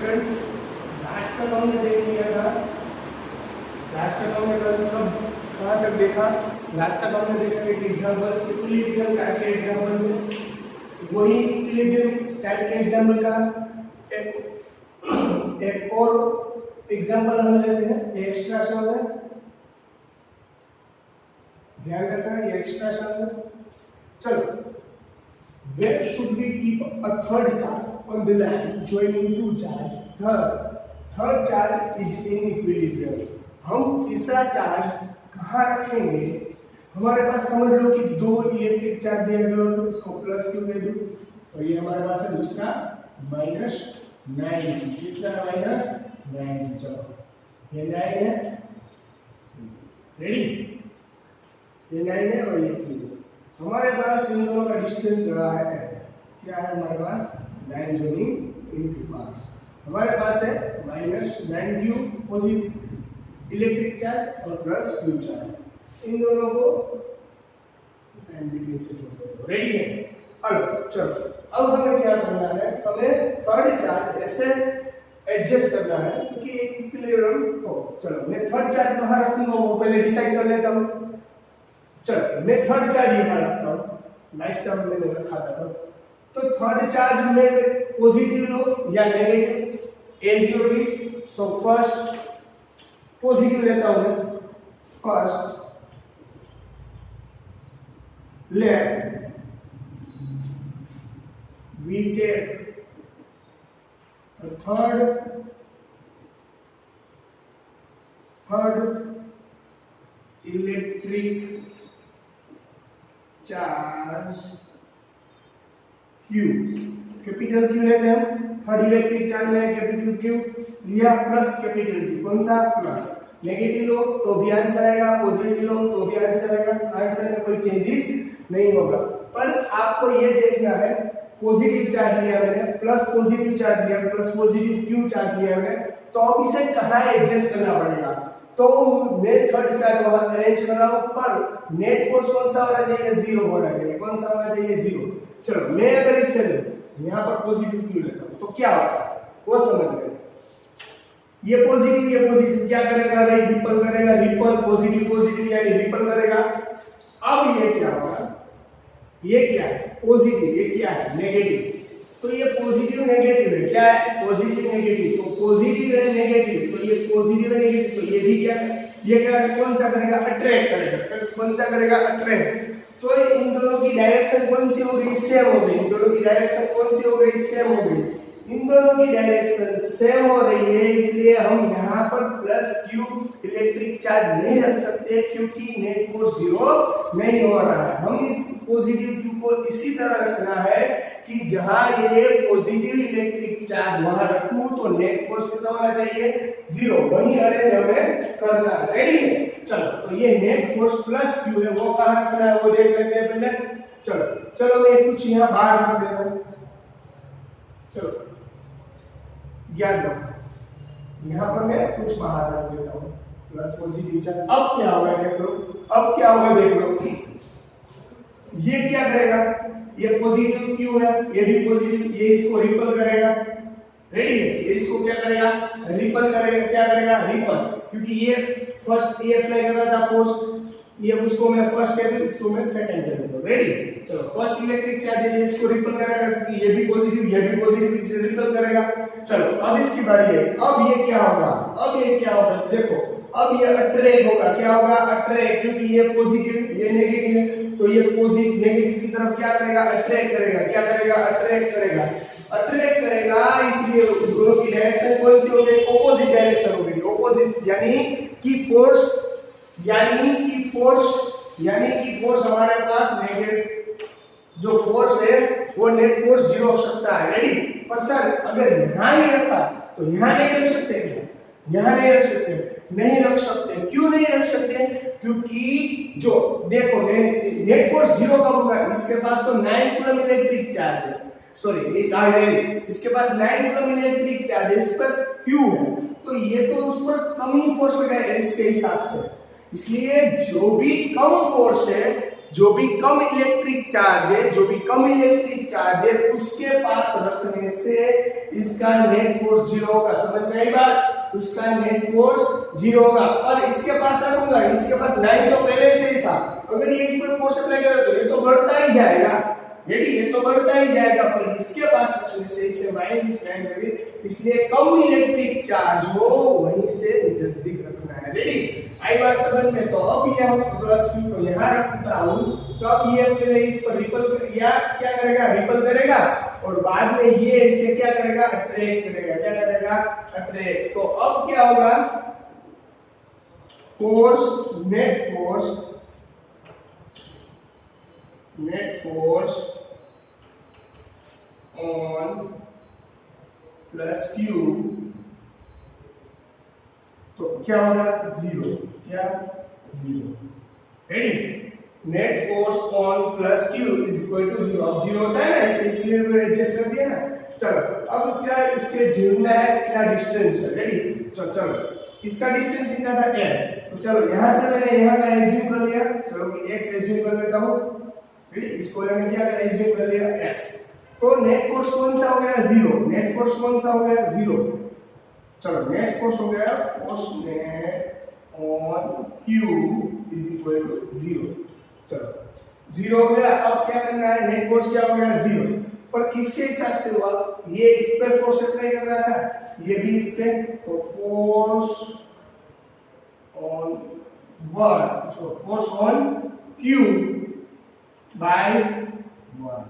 Student, last तक हमने देख लिया था। लास्ट तक हमने कहाँ तक देखा? लास्ट तक हमने देखा एक एग्जाम्पल, इक्विलिब्रियम टाइप के एग्जाम्पल में। वही इक्विलिब्रियम टाइप के एग्जाम्पल का एक और एग्जाम्पल हम लेते हैं, एक्स्ट्रा शब्द है, ध्यान रखना ये एक्स्ट्रा शब्द है। चलो, where should we keep a third charge on the line joining two charge? Third charge is in equilibrium. हम तीसरा चार्ज कहाँ रखेंगे? हमारे पास समझ लो कि दो इलेक्ट्रिक चार्ज दिया गया है, इसको प्लस क्यू दे दूं, और ये हमारे पास है दूसरा -9, कितना -9। चलो ये 9 है, रेडी, ये 9 है और ये 3। हमारे पास इन दोनों का डिस्टेंस रहा है, क्या है हमारे पास 9 जोइनिंग इनटू 5। हमारे पास है -9q पॉजिटिव इलेक्ट्रिक चार्ज और +q चार्ज, इन दोनों को बिटवीन से जोड़ते हैं। रेडी है? अब चलो, अब हमें क्या करना है, हमें थर्ड चार्ज ऐसे एडजस्ट करना है क्योंकि एक इक्विलिब्रियम हो। चलो मैं थर्ड चार्ज कहाँ रखूंगा वो पहले डिसाइड कर लेता हूँ। चलो मैं थर्ड चार्ज यहाँ रखता हूँ, लास्ट टाइम मैंने रखा था। तो थर्ड चार्ज में पॉजिटिव लो या negative as your wish. So first positive लेता हूँ मैं, first let we take third electric charge Q, capital Q लेते हैं हम। थर्ड इलेक्ट्रिक चार्ज में कैपिटल Q लिया, प्लस कैपिटल Q, कौन सा प्लस। नेगेटिव लो तो भी आंसर आएगा, पॉजिटिव लो तो भी आंसर आएगा, आंसर में कोई चेंजेस नहीं होगा। पर आपको ये देखना है, पॉजिटिव चार्ज लिया मैंने, प्लस पॉजिटिव चार्ज लिया, प्लस पॉजिटिव Q चार्ज लिया मैंने, तो अब इसे कहाँ एडजस्ट करना पड़ेगा? तो मैं थर्ड चार्ज वहां अरेंज कर रहा हूं, पर नेट फोर्स कौन सा होना चाहिए? 0 होना चाहिए। कौन सा होना चाहिए? 0। चलो मैं अगर इससे यहाँ पर पॉजिटिव क्यू लेता हूं तो क्या होगा वो समझ लें। ये पॉजिटिव क्या करेगा भाई? रिपल करेगा, रिपल पॉजिटिव यानी रिपल करेगा। अब ये क्या होगा? ये क्या है? पॉजिटिव, ये क्या है? नेगेटिव। तो ये पॉजिटिव नेगेटिव है, क्या है? Positive negative. तो पॉजिटिव है नेगेटिव, तो ये पॉजिटिव है नेगेटिव, तो ये भी क्या है? ये क्या है? कौन सा करेगा? अट्रैक्ट करेगा। कौन सा करेगा? अट्रैक्ट। तो इन दोनों की डायरेक्शन कौन सी हो गई? सेम हो गई। इन दोनों की डायरेक्शन कौन सी हो गई? सेम हो गई। इन दोनों की डायरेक्शन सेम हो रही है, इसलिए हम यहाँ पर +q इलेक्ट्रिक चार्ज नहीं रख सकते क्योंकि नेट फोर्स 0 नहीं हो रहा है। हम इस पॉजिटिव q को इसी तरह रखना है कि जहां ये पॉजिटिव इलेक्ट्रिक चार्ज वहां रखूं तो नेट फोर्स कितना होना चाहिए? 0। वही अरेंज हमें करना है। रेडी है? चलो, तो ये नेट फोर्स +q है, वो कहां रखना है वो देख लेते हैं पहले। चलो मैं कुछ यहाँ बाहर रख देता हूँ। चलो याद रखो, यहाँ पर मैं कुछ बाहर रख देता हूँ, प्लस पॉजिटिव चार्ज। अब क्या होगा देख लो, अब क्या होगा देख लो। ये क्या करेगा? ये पॉजिटिव क्यू है, ये भी पॉजिटिव, ये इसको रिपल करेगा। रेडी है? ये इसको क्या करेगा? रिपल करेगा। क्या करेगा? रिपल, क्योंकि ये फर्स्ट ये अप्लाई कर रहा था फोर्स, ये उसको मैं फर्स्ट कह दूं, इसको मैं सेकंड कह दूं। रेडी? चलो, फर्स्ट इलेक्ट्रिक चार्ज है, इसको रिपल करेगा क्योंकि ये भी पॉजिटिव, इसे रिपल करेगा। चलो अब इसकी बारी है। अब ये क्या होगा? अब ये क्या होगा? देखो, अब ये अट्रैक्ट होगा। क्या होगा? अट्रैक्ट, क्योंकि ये पॉजिटिव ये नेगेटिव है, तो ये पॉजिटिव नेगेटिव की तरफ क्या करेगा? अट्रैक्ट करेगा। क्या करेगा? अट्रैक्ट करेगा। इसलिए दोनों की डायरेक्शन कौन सी हो गई? ऑपोजिट डायरेक्शन हो गई। ऑपोजिट यानी कि फोर्स हमारे पास नेगेटिव, जो फोर्स है वो नेट फोर्स 0 हो सकता है। रेडी? पर सर अगर यहाँ ही रखा तो यहाँ नहीं रख सकते क्या? यहाँ नहीं रख सकते। क्यों नहीं रख सकते? क्योंकि जो देखो नेट फोर्स 0 कब होगा? इसके पास तो 9 कूलम इलेक्ट्रिक चार्ज है, इसके पास 9 कूलम इलेक्ट्रिक चार्ज है, इस पर Q है, तो ये तो उस पर कम ही फोर्स लगाएगा इसके हिसाब से। इसलिए जो भी कम फोर्स है, जो भी कम इलेक्ट्रिक चार्ज है, जो भी कम इलेक्ट्रिक इलेक्ट्रिक चार्ज है उसके पास रखने से इसका नेट फोर्स 0 होगा। समझ में आई बात? उसका नेट फोर्स 0 होगा। और इसके पास रखूंगा, इसके पास 9 तो पहले से ही था, अगर ये इस पर फोर्स अप्लाई करेगा तो ये तो बढ़ता ही जाएगा, रेडी, ये तो बढ़ता ही जाएगा, पर इसके पास रखने से इसे माइनस 9 लगे, इसलिए कम इलेक्ट्रिक चार्ज हो वहीं से नजदीक रखना है। रेडी, आई बात समझ में? तो अब यह प्लस q को यहां रखता हूं, तो अब ये मेरे इस पर रिपल या क्या करेगा, रिपल करेगा, और बाद में ये इसे क्या करेगा, अट्रैक्ट करेगा। क्या करेगा? अट्रैक्ट। तो अब क्या होगा, force, net force on plus q, तो क्या होगा, 0। क्या? 0। Ready, net force on plus q is equal to 0। अब 0 होता है ना, इसे इक्विलिब्रियम में एडजस्ट कर दिया ना। चलो अब क्या इसके ढूंढना है, कितना डिस्टेंस है। रेडी, चलो इसका डिस्टेंस कितना था, l। तो चलो यहां से मैंने यहां का एज्यूम कर लिया, चलो कि x एज्यूम कर लेता हूं। रेडी, इसको मैंने क्या कर एज्यूम कर लिया, x। तो नेट फोर्स कौन सा हो गया, 0। नेट फोर्स कौन सा हो गया, 0। चलो नेट फोर्स हो गया, force net on q is equal to 0। चलो 0 हो गया। अब क्या करना है, नेट फोर्स क्या हो गया, 0, पर किसके हिसाब से हुआ, ये इस पे फोर्स अप्लाई कर रहा था, ये भी इस पे, तो force on 1, so force on q by 1।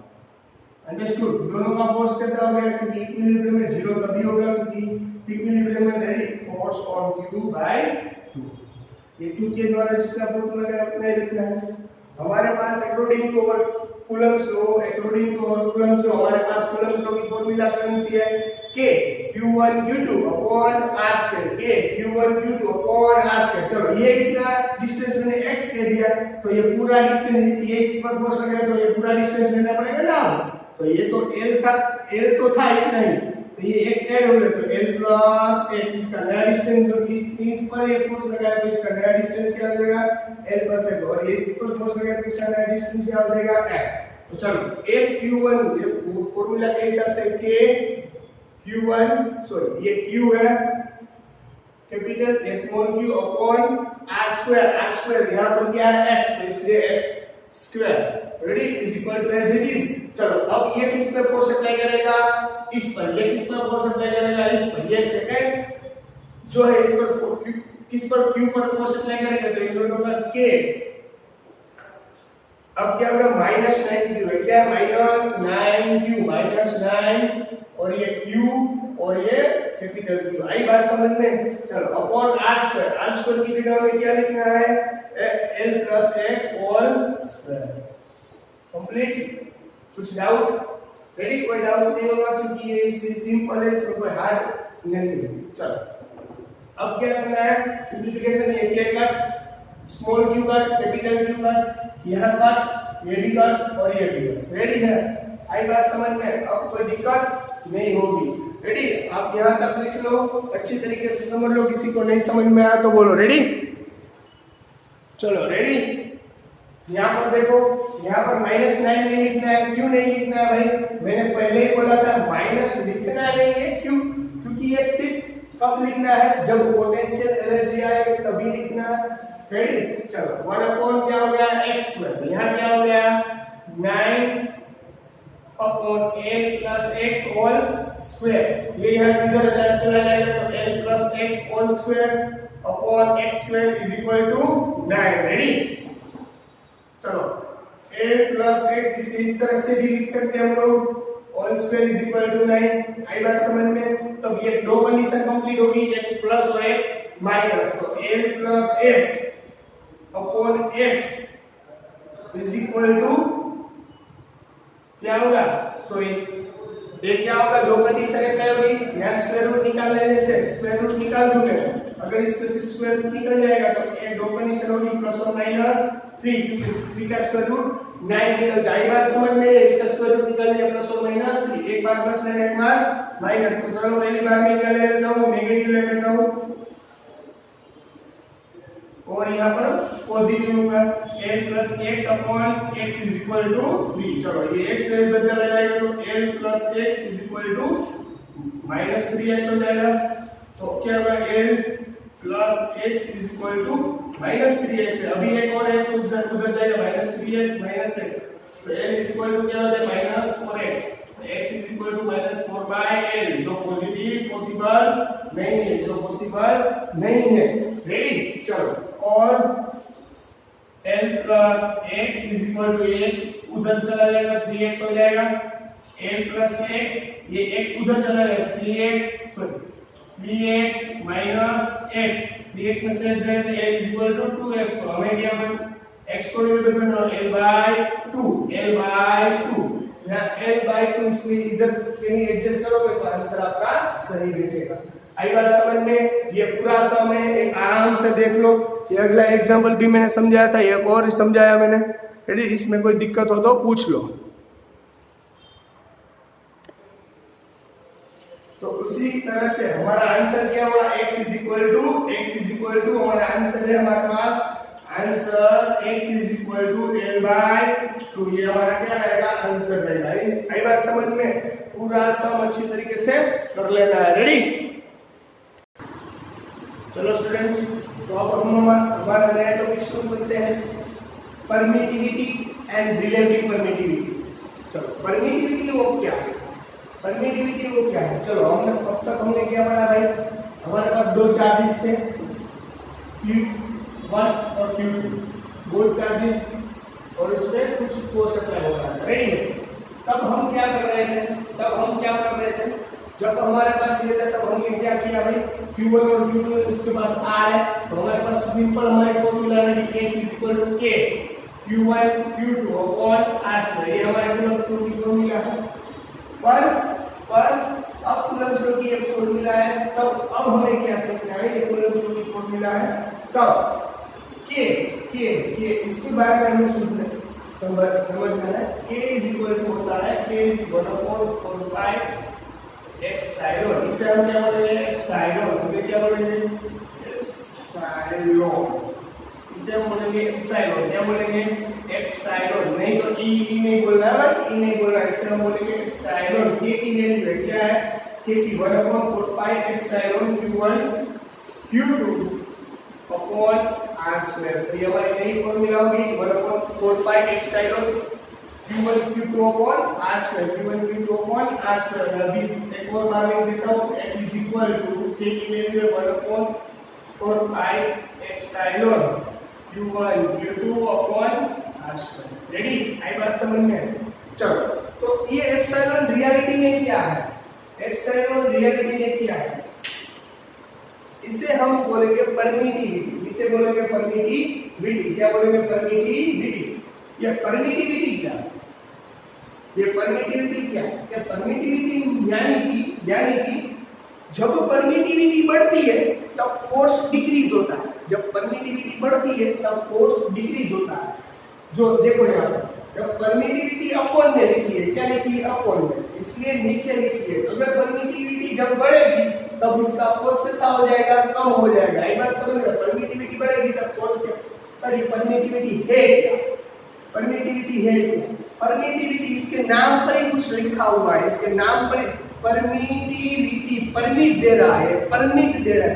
Understood? दोनों का फोर्स कैसा हो गया, क्योंकि इक्विलिब्रियम में 0 तभी होगा क्योंकि इक्विलिब्रियम में ready force on q by 2। ये 2 के द्वारा इसका फॉर्मूला क्या अपने लिखना है, हमारे पास according to our Coulomb's law, according to our Coulomb's law, हमारे पास कूलम्ब्स लॉ की फॉर्मूला कौन सी है, k q1 q2 upon r2, k q1 q2 upon r2। चलो ये इतना डिस्टेंस मैंने x कह दिया, तो ये पूरा डिस्टेंस, ये इस पर फोर्स लगेगा तो ये पूरा डिस्टेंस लेना पड़ेगा ना। तो ये तो l था, l तो था इतना ही, तो ये x ऐड हो गया, तो l प्लस x, इसका नया डिस्टेंस जो कि इस पर ये फोर्स लगाया तो इसका नया डिस्टेंस क्या हो जाएगा, l प्लस x, और ये इस पर फोर्स लगाया तो इसका नया डिस्टेंस क्या हो जाएगा, x। तो चलो f q1, ये फॉर्मूला के हिसाब से k q1, सॉरी ये q है capital s small q upon r2 यहां पर क्या है x, तो इसलिए x², ready, is equal to as it is. चलो अब ये किस पे फोर्स अप्लाई करेगा, इस पर, ये किस पर फोर्स अप्लाई करेगा, इस पर, ये सेकंड जो है इस पर किस पर, q पर फोर्स अप्लाई करेगा, तो इन दोनों का k। अब क्या होगा, -9q है, क्या -9q, -9 और ये q और ये कैपिटल Q। आई बात समझ में? चलो अपॉन r2 की जगह में क्या लिखना है, l plus x whole square. Complete? कुछ डाउट? रेडी, कोई डाउट नहीं होगा क्योंकि ये सिंपल है, इसमें कोई हार्ड नहीं है। चलो अब क्या करना है, सिंपलीफिकेशन, ये cut, small q cut, capital Q cut, यहां कट, ये भी कट और ये भी कट। रेडी है? आई बात समझ में? अब कोई दिक्कत नहीं होगी। रेडी, आप यहां तक लिख लो, अच्छी तरीके से समझ लो, किसी को नहीं समझ में आया तो बोलो। रेडी, चलो रेडी। यहाँ पर देखो, यहाँ पर -9 नहीं लिखना है, क्यों नहीं लिखना है भाई, मैंने पहले ही बोला था माइनस लिखना नहीं है, क्यों, क्योंकि ये सिर्फ कब लिखना है, जब पोटेंशियल एनर्जी आएगी तभी लिखना है। रेडी, चलो 1 अपॉन क्या हो गया, x², यहाँ क्या हो गया 9 upon 8 plus x whole square, ये यहाँ इधर चला जाएगा तो l plus x whole square upon x² is equal to 9। Ready, चलो a प्लस x इस तरह से भी लिख सकते हैं हम लोग, whole square is equal to 9। आई बात समझ में? तब ये दो कंडीशन कंप्लीट होगी, एक प्लस और एक माइनस, तो a plus x upon x is equal to क्या होगा, सॉरी ये क्या होगा, दो कंडीशन क्या होगी, यहाँ स्क्वायर रूट निकाल लेने से, स्क्वायर रूट निकाल दूंगा, अगर इसमें से स्क्वायर रूट निकल जाएगा तो ये दो कंडीशन होगी, प्लस और माइनस 3, क्योंकि 3 का स्क्वायर रूट 9 निकल जाए। बात समझ में? इसका स्क्वायर रूट निकल लिया, प्लस और माइनस 3, एक बार प्लस लेना, एक बार माइनस, तो चलो पहली बार में क्या ले लेता हूं, नेगेटिव ले लेता हूं, और यहाँ पर पॉजिटिव होगा l प्लस एक्स अपॉन एक्स इज इक्वल टू 3। चलो ये x इधर चला जाएगा तो l plus x is equal to minus 3x हो जाएगा। तो क्या होगा l plus x is equal to minus 3x है। अभी एक और x उधर जाएगा माइनस 3x माइनस x, तो l इज इक्वल टू क्या हो जाएगा minus 4x। x is equal to minus 4/l, जो पॉजिटिव पॉसिबल नहीं है, जो पॉसिबल नहीं है। रेडी, चलो। और l plus x is equal to x उधर चला जाएगा 3x हो जाएगा। l प्लस एक्स, ये x उधर चला जाएगा 3x माइनस x, 3x में से जाए तो l is equal to 2x। तो हमें क्या बन x को डिवाइड करना l बाय 2 यहाँ l/2, इसलिए इधर कहीं एडजस्ट करोगे तो आंसर आपका सही बैठेगा। आई बात समझ में? ये पूरा सम है, एक आराम से देख लो। ये अगला एग्जांपल भी मैंने समझाया था, एक और समझाया मैंने। रेडी, इसमें कोई दिक्कत हो तो पूछ लो। तो उसी तरह से हमारा आंसर क्या हुआ, x इज इक्वल टू हमारा आंसर है हमारे पास answer x is equal to l/2। ये हमारा क्या रहेगा, आंसर रहेगा। आई बात समझ में? पूरा सम अच्छी तरीके से कर लेना है। रेडी, चलो स्टूडेंट्स, तो अब हम हमारा नया टॉपिक शुरू करते हैं, परमिटिविटी एंड रिलेटिव परमिटिविटी। चलो, परमिटिविटी वो क्या है, परमिटिविटी वो क्या है? चलो, हमने अब तक हमने क्या पढ़ा भाई, हमारे पास दो चार्जेस थे Q1 और Q2, दो चार्जेस, और इसमें कुछ फोर्स अप्लाई हो रहा था। रेडी है? तब हम क्या कर रहे थे, जब हमारे पास ये था तब हमने क्या किया भाई, Q1 और Q2 उसके पास R है, तो हमारे पास सिंपल हमारी फॉर्मूला है F is equal to K Q1 Q2 upon R²। ये हमारे कूलम्ब्स लॉ की फॉर्मूला है। पर अब कूलम्ब्स लॉ की ये फॉर्मूला है, तब अब हमें क्या सीखना है, ये कूलम्ब्स लॉ की फॉर्मूला है, तब K इसके बारे में हमें समझना है। K इज इक्वल टू होता है, K इज 1/4 एप्सिलॉन। इसे हम क्या बोलेंगे, एप्सिलॉन। तो क्या बोलेंगे, एप्सिलॉन। इसे हम बोलेंगे एप्सिलॉन। क्या बोलेंगे, एप्सिलॉन। नहीं तो ई नहीं बोलना है, ई नहीं बोलना है, इसे हम बोलेंगे एप्सिलॉन। K की वैल्यू है क्या है, K की 1/4 epsilon Q1 Q2 upon R²। तो ये हमारी नई फॉर्मूला होगी 1/4 epsilon Q1 Q2 upon R², Q1 Q2 upon R²। अभी एक और बार लिख देता हूँ, F is equal to K की वैल्यू है 1/4 epsilon Q1 Q2 upon R²। Ready, आई बात समझ में? चलो, तो ये एप्सिलॉन रियलिटी में क्या है, एप्सिलॉन रियलिटी में क्या है, इसे हम बोलेंगे परमिटिविटी। इसे बोलेंगे परमिटिविटी। क्या बोलेंगे, परमिटिविटी। ये परमिटिविटी क्या है, ये परमिटिविटी क्या है, क्या परमिटिविटी यानी कि जब परमिटिविटी बढ़ती है तब फोर्स डिक्रीज होता है। जब परमिटिविटी बढ़ती है तब फोर्स डिक्रीज होता है। जो देखो यहाँ पर जब परमिटिविटी अपॉन में लिखी है, क्या लिखी है, अपॉन में, इसलिए नीचे लिखी है। अगर परमिटिविटी जब बढ़ेगी तब इसका फोर्स कैसा हो जाएगा, कम हो जाएगा। एक बात समझ में? परमिटिविटी बढ़ेगी तब फोर्स परमिटिविटी है क्या, परमिटिविटी है क्या, परमिटिविटी इसके नाम पर ही कुछ लिखा हुआ है, इसके नाम पर परमिटिविटी, परमिट दे रहा है,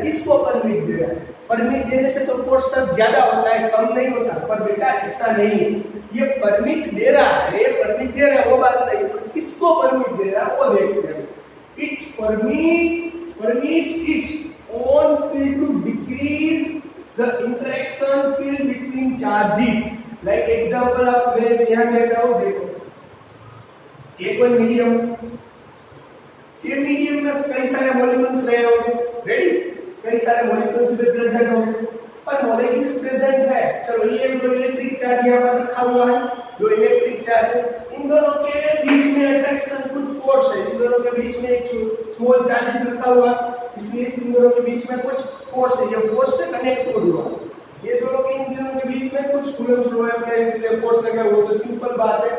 किसको परमिट दे रहा है, परमिट देने से तो फोर्स सब ज्यादा होता है, कम नहीं होता। पर बेटा ऐसा नहीं है, ये परमिट दे रहा है, वो बात सही है, किसको परमिट दे रहा है वो देखते हैं। It permits its own field to decrease the interaction field between charges. Like example आप मैं यहाँ देता हूँ, देखो ये कोई मीडियम, ये मीडियम में कई सारे मॉलिक्यूल्स रहे होंगे। रेडी, कई सारे मॉलिक्यूल्स इधर प्रेजेंट होंगे, पर मॉलिक्यूल्स प्रेजेंट है। चलो, ये जो इलेक्ट्रिक चार्ज यहाँ पर रखा हुआ है, जो इलेक्ट्रिक चार्ज है, इन दोनों के बीच में अट्रैक्शन कुछ फोर्स है, इन दोनों के बीच में एक स्मॉल चार्जेस रखा हुआ, इसलिए इन दोनों के बीच में कुछ फोर्स है, ये फोर्स से कनेक्ट हुआ। ये दोनों के इन दोनों के बीच में कुछ कूलम्ब्स हुआ है, इसलिए फोर्स लगा हुआ, तो सिंपल बात है।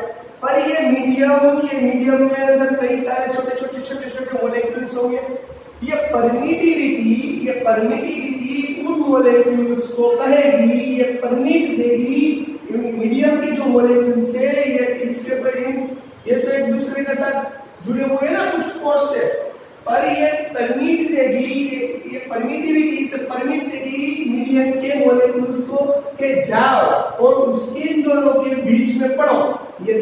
पर ये मीडियम के अंदर कई सारे छोटे छोटे मॉलिक्यूल्स होंगे, ये परमिटिविटी उन मोलेक्यूल्स को कहेगी, ये परमिट देगी मीडियम के जो मोलेक्यूल्स है ये इसके पर ये तो एक दूसरे के साथ जुड़े हुए हैं ना कुछ फोर्स से, पर ये परमिट देगी, ये परमिटिविटी से परमिट देगी मीडियम के मोलेक्यूल्स को के जाओ और उसके इन दोनों के बीच में पड़ो। ये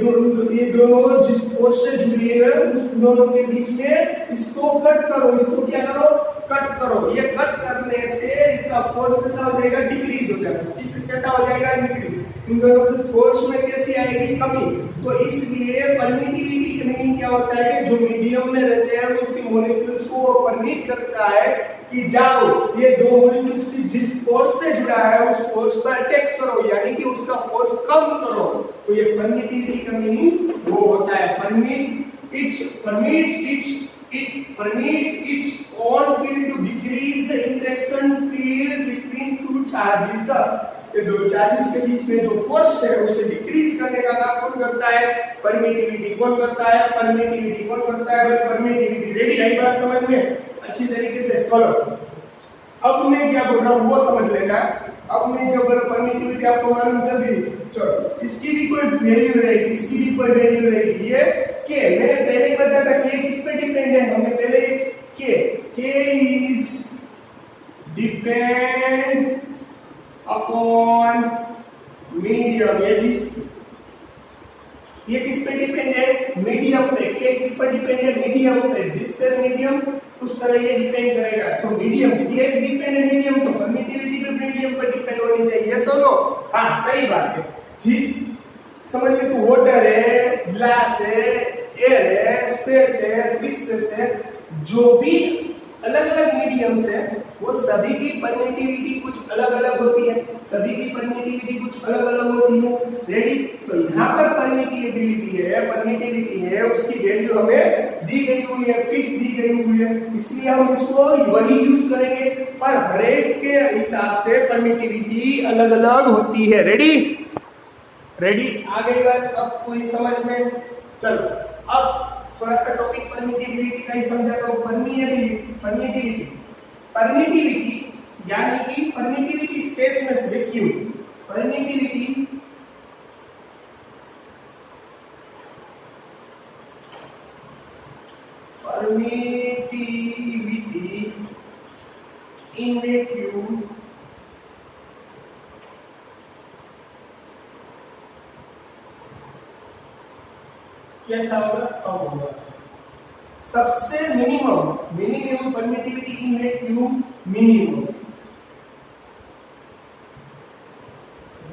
दोनों जिस फोर्स से जुड़ी है उस दोनों के बीच में इसको कट करो, इसको क्या करो, कट करो। ये कट करने से इसका फोर्स कैसा हो जाएगा, डिक्रीज हो जाएगा। इस कैसा हो जाएगा, डिक्रीज। इन दोनों की फोर्स में कैसी आएगी, कमी। तो इसलिए परमिटिविटी का मीनिंग क्या होता है कि जो मीडियम में रहते हैं उसके मोलेक्यूल्स को वो परमिट करता है कि जाओ ये दो मोलेक्यूल्स की जिस फोर्स से जुड़ा है उस फोर्स पर अटैक करो, यानी कि उसका फोर्स कम करो। तो ये परमिटिविटी का मीनिंग वो होता है it permits its own field to decrease the interaction field between two charges। ये दो चार्जेस के बीच में जो फोर्स है उसे डिक्रीज करने का काम कौन करता है, परमिटिविटी। कौन करता है, परमिटिविटी। कौन करता है, परमिटिविटी। रेडी है बात समझ में अच्छी तरीके से। चलो अब मैं क्या बोल रहा हूँ वो समझ लेना। अब मैं जो बोल परमिटिविटी आपको मालूम चल गई। चलो इसकी भी कोई वैल्यू रहेगी, इसकी भी कोई वैल्यू रहेगी। ये के मैंने पहले ही बताया था के किस पे डिपेंड है, हमने पहले के इज डिपेंड अपॉन मीडियम। ये किस पे डिपेंड है, मीडियम पे। के किस पर डिपेंड है, मीडियम पे। जिस पर मीडियम उस पर ये डिपेंड करेगा। तो मीडियम के डिपेंड है मीडियम, तो परमिटिविटी भी मीडियम पर डिपेंड होनी चाहिए। सुनो, हाँ सही बात है। जिस समझ लो तो वाटर है, ग्लास है, एयर है, स्पेस है, फ्री स्पेस है, जो भी अलग अलग मीडियम्स है वो सभी की परमिटिविटी कुछ अलग अलग होती है, सभी की परमिटिविटी कुछ अलग अलग होती है। रेडी। तो यहाँ पर परमिटिविटी है उसकी वैल्यू हमें दी गई हुई है, फिक्स दी गई हुई है, इसलिए हम इसको वही यूज करेंगे। पर हर एक के हिसाब से परमिटिविटी अलग अलग होती है। रेडी आ गई बात अब पूरी समझ में। चलो अब थोड़ा सा टॉपिक परमिटिविटी का ही समझाता हूँ। परमिटिविटी यानी कि परमिटिविटी स्पेसनेस वैक्यूम। परमिटिविटी इन वैक्यूम कैसा होगा, कम होगा। सबसे minimum permittivity in vacuum minimum.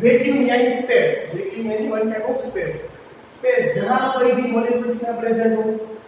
Vacuum यानी स्पेस, वैक्यूम यानी वन टाइप ऑफ स्पेस जहां कोई भी मॉलिक्यूल्स ना प्रेजेंट हो।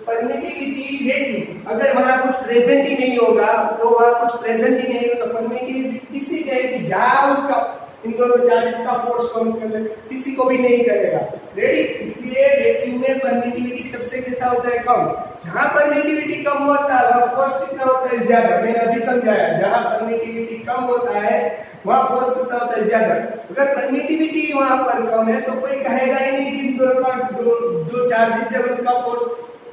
परमिटिविटी वैक्यूम अगर वहां कुछ प्रेजेंट ही नहीं होगा तो वहां कुछ प्रेजेंट ही नहीं हो तो परमिटिविटी किसी कहेगी जहां उसका इन दोनों चार्जेस का फोर्स कम कर ले, किसी को भी नहीं करेगा। रेडी। इसलिए वैक्यूम में परमिटिविटी सबसे कैसा होता है, कम। जहां परमिटिविटी कम होता है वहां फोर्स कितना होता है, ज्यादा। मैंने अभी समझाया जहां परमिटिविटी कम होता है वहां फोर्स कैसा होता है, ज्यादा। अगर परमिटिविटी वहां पर कम है तो कोई कहेगा ही नहीं कि इन दोनों का जो चार्जेस है उनका फोर्स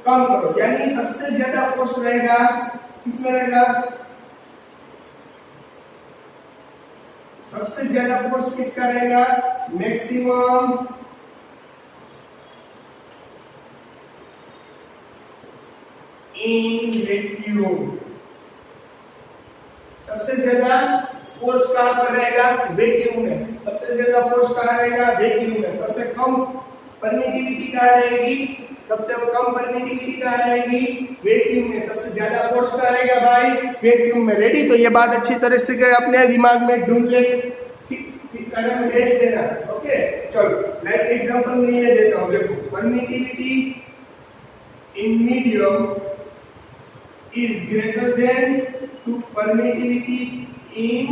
कम करो। यानी सबसे ज्यादा फोर्स रहेगा किसमें रहेगा, सबसे ज्यादा फोर्स किसका रहेगा, मैक्सिमम इन वैक्यूम। सबसे ज्यादा फोर्स कहां पर रहेगा, वैक्यूम में। सबसे ज्यादा फोर्स कहां रहेगा, वैक्यूम में। सबसे कम परमिटिविटी कहां रहेगी, सबसे कम परमिटिविटी कहां रहेगी, वैक्यूम में। सबसे ज्यादा फोर्स कहां रहेगा भाई, वैक्यूम में। रेडी। तो ये बात अच्छी तरह से अपने दिमाग में ढूंढ ले, कलम भेज देना। ओके चलो लाइक एग्जांपल में ये देता हूं। देखो permittivity in medium is greater than to permittivity in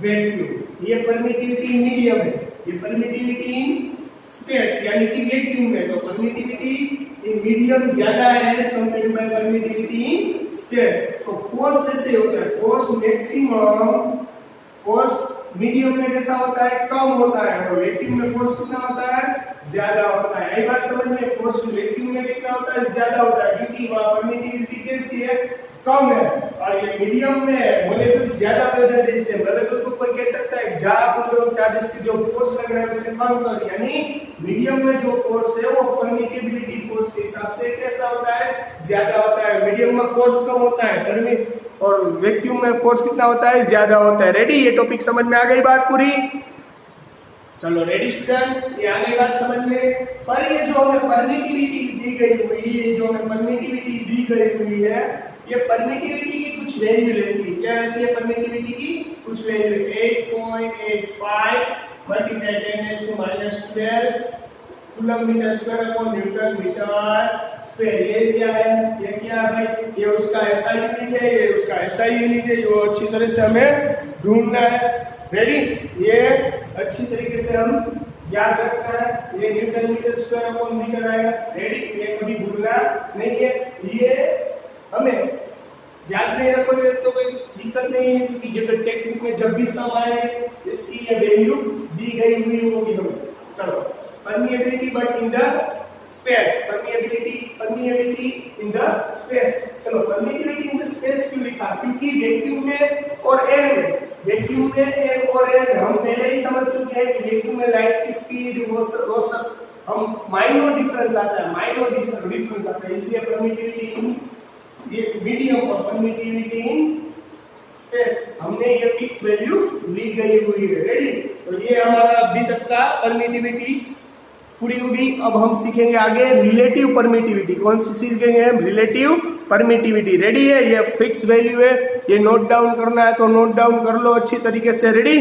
vacuum. ये परमिटिविटी इन मीडियम है, ये परमिटिविटी इन स्पेस यानी कि वैक्यूम में। तो परमिटिविटी इन मीडियम ज्यादा है as compared by permittivity in space. तो फोर्स ऐसे होता है, फोर्स मैक्सिमम, फोर्स मीडियम में कैसा होता है, कम होता है, और वैक्यूम में फोर्स कितना होता है, ज्यादा होता है। यही बात समझ में, फोर्स वैक्यूम में कितना होता है, ज्यादा होता है, क्योंकि वहां परमिटिविटी कैसी है, कम है और ये मीडियम में है, मॉलिक्यूल्स ज्यादा प्रेजेंट है। मॉलिक्यूल को कोई कह सकता है जहां चार्जेस की जो फोर्स लग रहा है उसे कम कर, यानी मीडियम में जो फोर्स है वो परमिटिविटी फोर्स के हिसाब से कैसा होता है, ज्यादा होता है। मीडियम में फोर्स कम होता है और वैक्यूम में फोर्स कितना होता है, ज्यादा होता है। रेडी, ये टॉपिक समझ में आ गई बात पूरी? चलो रेडी स्टूडेंट्स, ये आ गई बात समझ में। पर ये जो हमें परमिटिविटी दी गई हुई है, जो हमें परमिटिविटी दी गई हुई है, ये परमिटिविटी की कुछ वैल्यू लेती है। क्या रहती है परमिटिविटी की? कुछ value 8.85 multiply 10⁻⁻12 coulomb metre square upon newton metre square. ये क्या है? ये क्या है भाई? ये उसका एसआई यूनिट है, ये उसका एसआई यूनिट है, जो अच्छी तरह से हमें ढूंढना है। रेडी, ये अच्छी तरीके से हम याद रखना है। ये newton metre square upon metre आएगा। रेडी, ये कभी भूलना नहीं है। ये हमें याद नहीं रखोगे तो कोई दिक्कत नहीं है, क्योंकि जब टेक्स्ट बुक में जब भी सम आएंगे इसकी ये वैल्यू दी गई हुई होगी हमें। चलो, permeability but in the space, permeability in the space. चलो, परमिएबिलिटी इन द स्पेस क्यों लिखा? क्योंकि वैक्यूम में और एयर में, वैक्यूम में और एयर में हम पहले ही समझ चुके हैं कि वैक्यूम में लाइट की स्पीड वो सब हम माइनर डिफरेंस आता है, इसलिए परमिटिविटी इन ये मीडियम और परमिटिविटी इन स्पेस हमने ये फिक्स वैल्यू ली गई हुई है। रेडी, तो ये हमारा अभी तक का परमिटिविटी पूरी होगी। अब हम सीखेंगे आगे रिलेटिव परमिटिविटी। कौन सी सीखेंगे हम? Relative permittivity. रेडी है, ये फिक्स वैल्यू है, ये नोट डाउन करना है तो नोट डाउन कर लो अच्छी तरीके से। रेडी,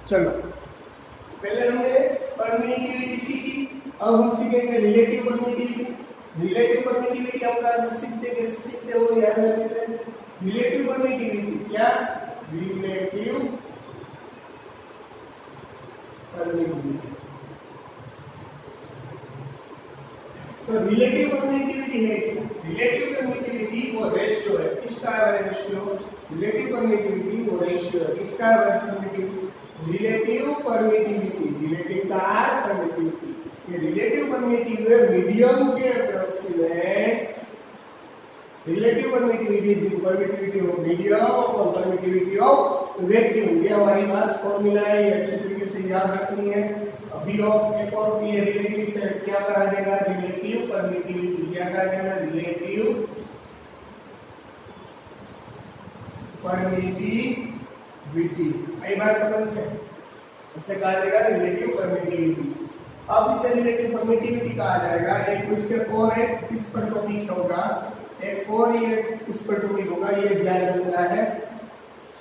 चलो पहले हमने परमिटिविटी सीखी, अब हम सीखेंगे रिलेटिव परमिटिविटी। रिलेटिव परमिटिविटी हम कहां से सीखते, कैसे सीखते हो याद रखते हैं। रिलेटिव परमिटिविटी क्या? रिलेटिव परमिटिविटी, तो रिलेटिव परमिटिविटी है, रिलेटिव परमिटिविटी वो रेशियो है। किसका रेशियो? रिलेटिव परमिटिविटी वो रेशियो है। किसका रिलेटिव परमिटिविटी, रिलेटिव का परमिटिविटी। ये रिलेटिव परमिटिविटी है मीडियम के approximate. Relative permittivity is permittivity of medium और परमिटिविटी ऑफ वैक्यूम। ये हमारे पास फॉर्मूला है, ये अच्छी तरीके से याद रखनी है। अभी और एक और भी रिलेटिव से क्या कहा जाएगा? Relative permittivity. क्या कहा जाएगा? Relative permittivity. आई बात समझ में? इसे कहा जाएगा रिलेटिव परमिटिविटी। अब इससे रिलेटिव परमिटिविटी कहा जाएगा। एक इसके और एक इस पर टॉपिक होगा, एक और ये इस पर टॉपिक होगा, ये ध्यान रखना है।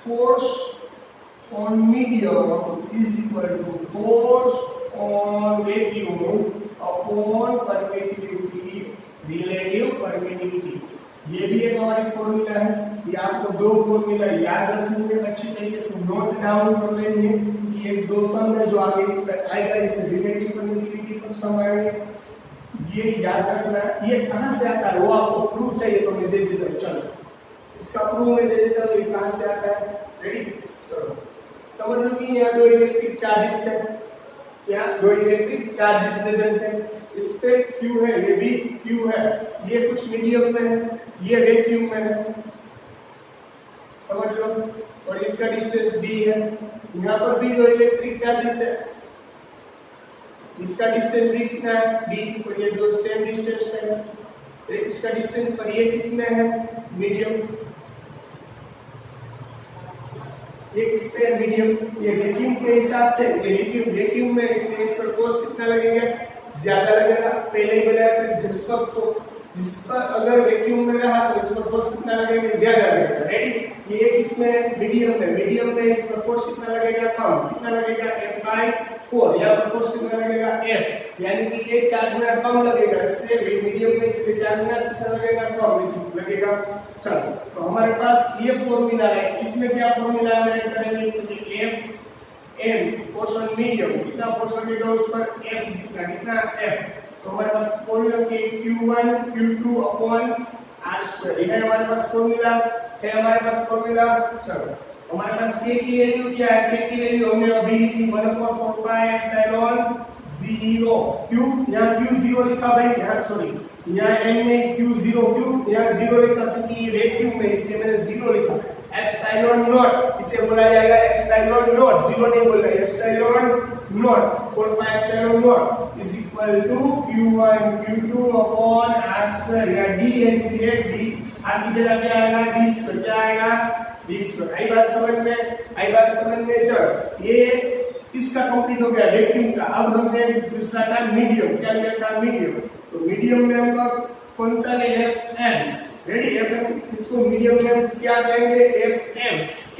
Force on medium is equal to force on vacuum upon permittivity, relative permittivity. ये भी एक हमारी फॉर्मूला है। ये आपको दो फॉर्मूला याद रखनी है, अच्छी तरीके से नोट डाउन कर लेंगे कि ये दो सम है जो आगे इस पर आएगा, इस रिलेटिव परमिटिविटी पर सम आएंगे। ये याद रखना है। ये कहां से आता है वो आपको प्रूफ चाहिए तो मैं दे देता हूं। चलो इसका प्रूफ मैं दे देता हूं, ये कहां से आता है। रेडी, चलो समझ लो कि यहाँ दो इलेक्ट्रिक चार्जेस है, यहाँ दो इलेक्ट्रिक चार्जेस प्रेजेंट है। इस पे Q है, ये भी Q है, ये कुछ मीडियम में है, ये वैक्यूम में है, समझ लो। और इसका डिस्टेंस d है, यहाँ पर भी दो इलेक्ट्रिक चार्जेस है, इसका डिस्टेंस भी कितना है? d, और ये दो सेम डिस्टेंस पे है। इसका डिस्टेंस पर ये किसमें है? मीडियम। ये किस पे है? मीडियम। ये वैक्यूम के हिसाब से, ये वैक्यूम में इसलिए इस पर फोर्स कितना लगेगा? ज्यादा लगेगा। पहले ही बताया था जिस पर अगर वैक्यूम में रहा तो इस पर फोर्स कितना लगेगा? ज्यादा लगेगा। रेडी, ये किसमें है? मीडियम में। मीडियम में इस पर फोर्स कितना लगेगा? कम। कितना लगेगा? F/4। यहाँ पर फोर्स कितना लगेगा? F, यानी कि ये 4 गुना कम लगेगा। इससे मीडियम में इसलिए 4 गुना कितना लगेगा? कम लगेगा। चलो, तो हमारे पास ये फॉर्मूला है। इसमें क्या फॉर्मूला है ऐड करेंगे? तो F m force on medium, कितना फोर्स लगेगा उस पर? F जितना, कितना? F। तो हमारे पास फॉर्मूला के Q1 Q2 अपॉन r², ये है हमारे पास फॉर्मूला है। हमारे पास फॉर्मूला, चलो हमारे पास k की वैल्यू क्या है? k की वैल्यू हमने अभी लिखी 1/4 पाई एप्सिलॉन जीरो क्यू, यहाँ क्यू जीरो लिखा भाई, यहाँ सॉरी यहाँ एन में क्यू जीरो क्यू, यहाँ जीरो लिखा क्योंकि ये वैक्यूम में इसलिए मैंने जीरो लिखा। एप्सिलॉन नॉट इसे बोला जाएगा एप्सिलॉन नॉट, जीरो नहीं बोल रहे, epsilon not 4 pi epsilon not is equal to q1 q2 upon r square, या d है इसलिए d r की जगह क्या आएगा d स्क्वायर, क्या आएगा d स्क्वायर। आई बात समझ में, आई बात समझ में। चल ये किसका कंप्लीट हो गया, वैक्यूम का। अब हमने दूसरा था मीडियम, क्या लिया था मीडियम, तो मीडियम में हमका कौन सा ले fm, रेडी fm, इसको मीडियम में हम क्या कहेंगे fm,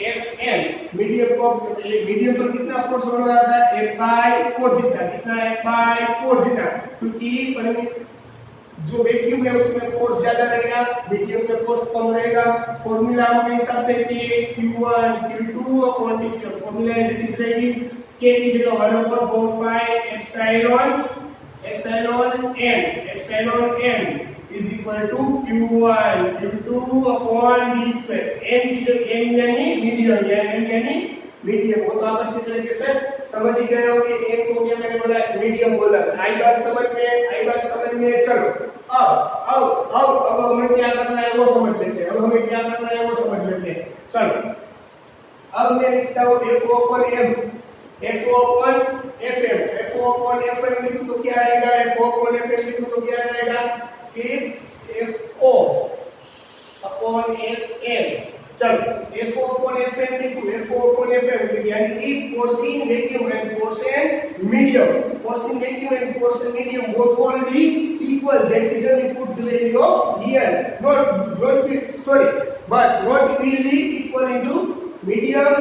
fm मीडियम को, ये मीडियम पर कितना फोर्स बन रहा था f/4 जितना, कितना f/4 जितना, क्योंकि जो वैक्यूम है उसमें फोर्स ज्यादा रहेगा, मीडियम में फोर्स कम रहेगा। फॉर्मूला हम के हिसाब से कि q1 q2 upon d square, formula ऐसे किस रहेगी k की जगह 1/4 pi epsilon n is equal to q1 q2 upon d square. n की जगह n यानी मीडियम, या n यानी मीडियम, वो तो आप अच्छी तरीके से समझ ही गए होंगे। n को क्या मैंने बोला, मीडियम बोला। आई बात समझ में, आई बात समझ में। चलो अब हमें क्या करना है वो समझ लेते हैं, अब हमें क्या करना है वो समझ लेते हैं। चलो अब मैं लिखता हूँ FO upon m, FO upon FM, FO upon FM लिखूं तो क्या आएगा, FO अपॉन FM लिखूं तो क्या आएगा कि FO अपॉन FM। चलो FO अपॉन FM लिखूं, FO अपॉन FM यानी कि force in vacuum and force in medium, force in vacuum and force in medium both will be equal. That is why we put the value of here. But not will be equal into medium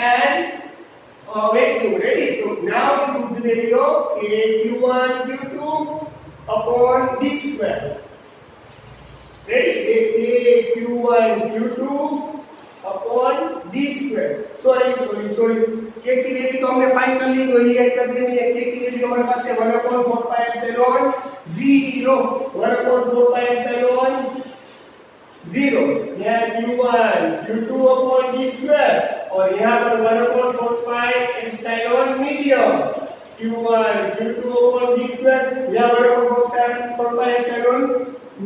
and vacuum. Ready? So now we put the value of q1 q2 upon d square. Ready? q1 q2 upon d square. Sorry k की value तो हमने find कर ली, वही add कर देनी है। k की value हमारे पास है 1/4 पाई एप्सिलॉन 0, 1/4 पाई एप्सिलॉन 0, यहाँ q1 q2 upon d square, और यहाँ पर 1/4 pi epsilon medium q1 q2 upon d square, यहाँ 1/4 पाई एप्सिलॉन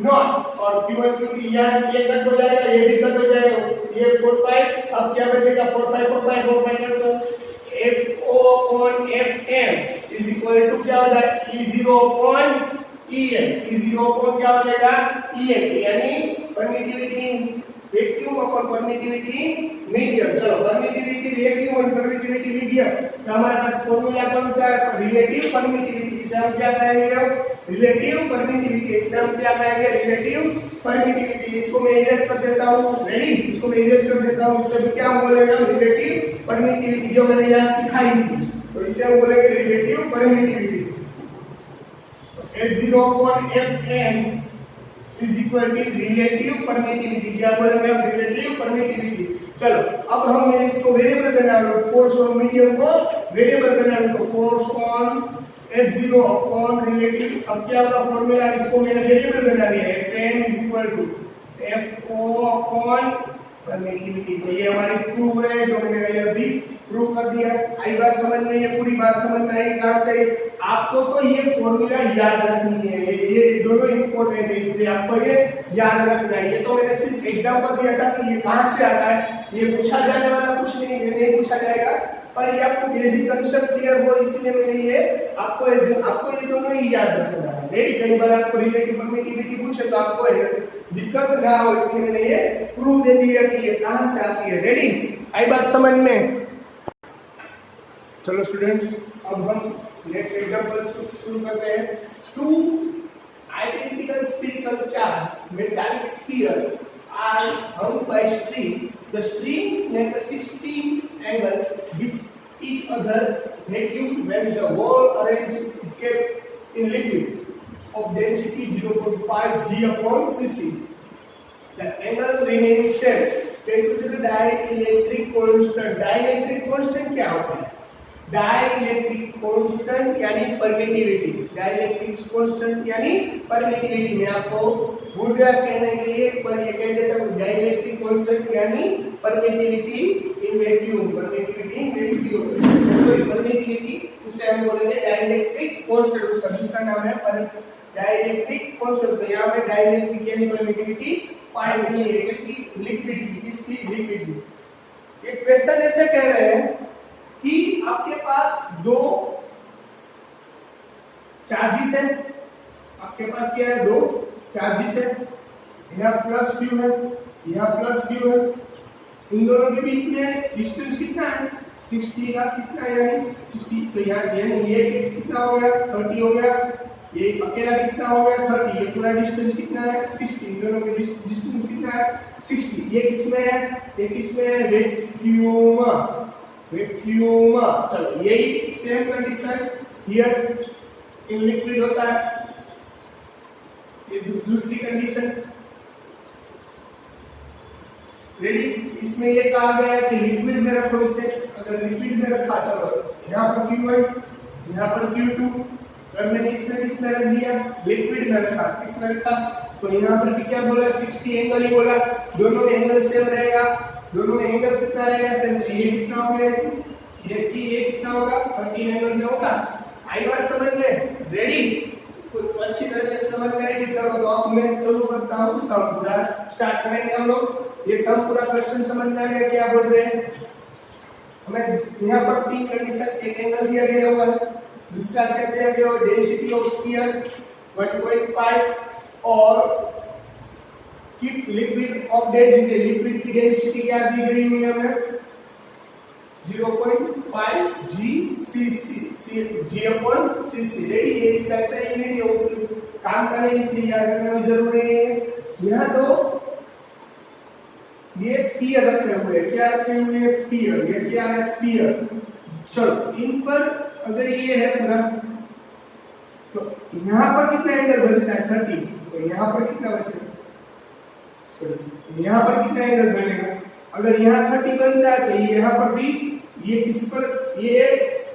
नॉट, और q1 q2 यहाँ ये कट हो जाएगा, ये भी कट हो जाएगा, ये 4 पाई, अब क्या बचेगा 4 पाई कट तो FO upon FM is equal to क्या हो जाएगा E0 upon EM, E0 upon क्या हो जाएगा EM, यानी permittivity vacuum upon permittivity medium. चलो परमिटिविटी वैक्यूम और परमिटिविटी मीडियम, तो हमारे पास फॉर्मूला कौन सा है, रिलेटिव परमिटिविटी से हम क्या कहेंगे, रिलेटिव परमिटिविटी से हम क्या कहेंगे, रिलेटिव परमिटिविटी। इसको मैं इरेज कर देता हूँ, रेडी, इसको मैं इरेज कर देता हूँ, इससे क्या बोलेगा रिलेटिव परमिटिविटी, जो मैंने यहाँ सिखाई थी, तो इसे हम बोलेंगे relative permittivity. F0 upon Fn is equal to relative permittivity, क्या बोलेंगे हम रिलेटिव परमिटिविटी। चलो अब हम इसको वेरिएबल करना है, फोर्स और मीडियम को वेरिएबल करना है, तो force on F0 upon relative, अब क्या होगा फॉर्मूला, इसको मैंने वेरिएबल बना दिया है, Fn is equal to Fo upon permittivity. तो ये हमारी प्रूव है, जो मैंने अभी प्रूव कर दिया। आई बात समझ में, ये पूरी बात समझ में आई कहां से, आपको तो ये फॉर्मूला याद रखनी है, ये दोनों इंपॉर्टेंट है, इसलिए आपको ये याद रखना है। ये तो मैंने सिर्फ एग्जांपल दिया था कि ये कहां से आता है, ये पूछा जाने वाला कुछ नहीं, ये नहीं पूछा जाएगा, पर ये आपको बेसिक कंसेप्ट क्लियर हो, इसलिए मैंने ये आपको ये दोनों ही याद रखना है। रेडी, कई बार आपको रिलेटिव परमिटिविटी पूछे तो आपको दिक्कत ना हो, इसलिए मैंने ये प्रूफ दे दिया कि ये कहां से आती है। रेडी, आई बात समझ में। चलो स्टूडेंट्स, अब हम नेक्स्ट एग्जांपल शुरू करते हैं। Two identical spherical charge metallic sphere are hung by string. The strings make a 60 angle with each other vacuum when the whole arranged kept in liquid of density 0.5 g upon cc. The angle remains same. Take to the dielectric constant. Dielectric constant क्या होता है? Dielectric constant यानी permittivity, dielectric constant यानी permittivity. मैं आपको भूल गया कहने के लिए, पर ये कह देता हूँ डाइलेक्ट्रिक कांस्टेंट यानी permittivity in vacuum, permittivity in vacuum, sorry permittivity उसे हम बोलेंगे डाइलेक्ट्रिक कांस्टेंट, उसका दूसरा नाम है डाइलेक्ट्रिक कांस्टेंट। तो यहाँ पे डाइलेक्ट्रिक यानी परमिटिविटी फाइंड करनी है कि लिक्विडिटी, किसकी लिक्विडिटी। एक क्वेश्चन ऐसे कह रहे हैं कि आपके पास दो चार्जेस है, आपके पास क्या है, दो चार्जेस है, यहाँ प्लस क्यू है, यहाँ प्लस क्यू है, इन दोनों के बीच में डिस्टेंस कितना है 60 का, कितना यानी 60, तो यहाँ ये कितना हो गया 30 हो गया, ये अकेला कितना हो गया 30, ये पूरा डिस्टेंस कितना है 60, इन दोनों के डिस्टेंस कितना है 60। ये किसमें है, ये किसमें है, वैक्यूम, वैक्यूम। चलो यही same condition here in liquid होता है, ये दूसरी कंडीशन। रेडी, इसमें ये कहा गया है कि लिक्विड में रखो इसे, अगर लिक्विड में रखा, चलो यहाँ पर Q1, यहाँ पर Q2, अगर मैंने इसमें रख दिया, लिक्विड में रखा, किसमें रखा, तो यहाँ पर भी क्या बोला 60 एंगल ही बोला, दोनों में एंगल सेम रहेगा, दोनों में एंगल कितना रहेगा सेम, ये कितना हो गया, ये कितना होगा 30 एंगल में होगा। आई बात समझ में, रेडी, कुछ अच्छी तरह से समझ में आएगी। चलो तो अब मैं शुरू करता हूँ, सम पूरा स्टार्ट करेंगे हम लोग। ये सम पूरा क्वेश्चन समझ में आ गया क्या बोल रहे हैं हमें। यहाँ पर तीन कंडीशन, एक एंगल दिया गया हुआ है, दूसरा क्या दिया गया है, डेंसिटी ऑफ स्फीयर 1.5 और keep liquid of density, liquid की डेंसिटी क्या दी गई हुई है हमें 0.5 G/cc। रेडी, ये इसका ऐसा ही नहीं है, काम करने इसलिए याद रखना भी जरूरी है। यहाँ तो ये स्फीयर रखे हुए हैं, क्या रखे हुए हैं स्फीयर, ये क्या है स्फीयर। चलो इन पर अगर ये है पूरा, तो यहाँ पर कितना एंगल बनता है 30, तो यहाँ पर कितना बचेगा, सॉरी यहाँ पर कितना एंगल बनेगा, अगर यहाँ 30 बनता है तो यहाँ पर भी ये किस पर, ये